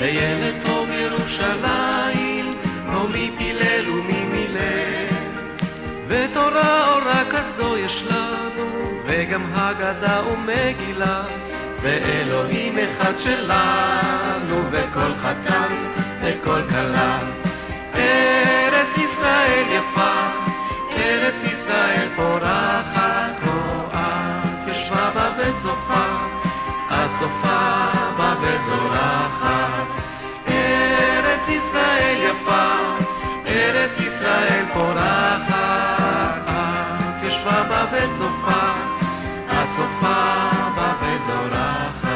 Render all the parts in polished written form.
לילד טוב ירושלים, לא מי פילל ומי מילל. ותורה אורה כזו יש לנו, וגם הגדה ומגילה, ואלוהים אחד שלנו, וכל חתן וכל כלה. ארץ ישראל יפה, ארץ ישראל פורחת, כה את ישבה בה וצופה, את צופה בה וזורחת. ארץ ישראל יפה, ארץ ישראל פורחת, את ישבה בה וצופה, את צופה בה וזורחת.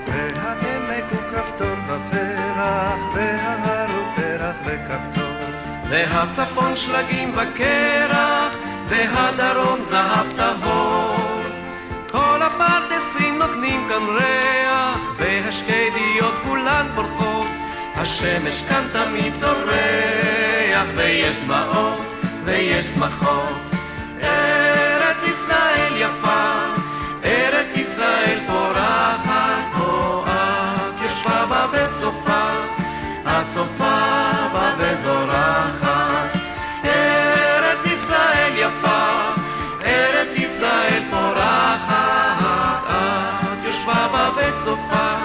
והעמק הוא כפתור בפרח, וההר הוא פרח וכפתור, והצפון שלגים בקרח, והדרום זהב טהור. כל הפרדסים נותנים כאן ריח, והשקדיות כולן פורחות, השמש כאן תמיד צורח, ויש דמעות ויש שמחות. ארץ ישראל יפה, ארץ ישראל פורחת, כה את ישבה בה וצופה, את צופה בה וזורחת. ארץ ישראל יפה, ארץ ישראל פורחת, את ישבה בה וצופה,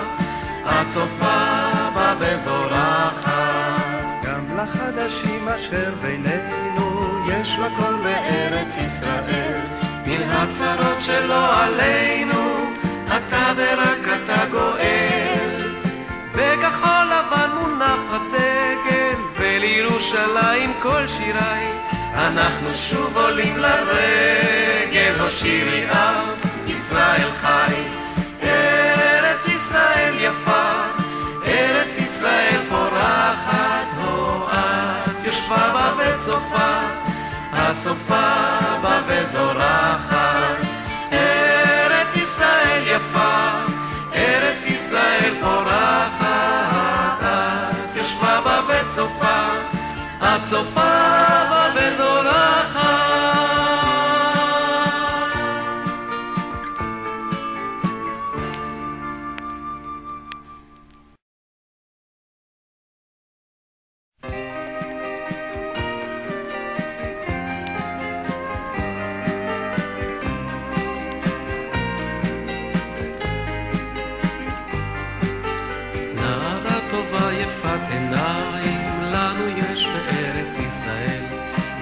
את צופה בה וזורחת. גם לחדשים אשר בינינו יש מקום בארץ ישראל, מן הצרות שלא עלינו, אתה ורק אתה גואל. בכחול לבן מונף הדגל, ולירושלים כל שיריי, אנחנו שוב עולים לרגל, הושירי עם ישראל חי. ארץ ישראל יפה, ארץ ישראל פורחת, את ישבה בה וצופה, את צופה בה וזורחת. ארץ ישראל יפה, ארץ ישראל פורחת, את ישבה בה וצופה, את צופה בה וזורחת. נערה טובה יפת עיניים, לנו יש בארץ ישראל,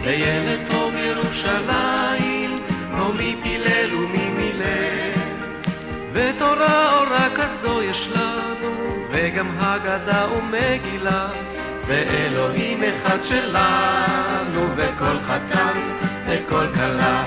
וילד טוב ירושלים, לא מי פילל ומי מילל. ותורה אורה כזו יש לנו, וגם הגדה ומגילה, ואלוהים אחד שלנו, וכל חתן וכל כלה.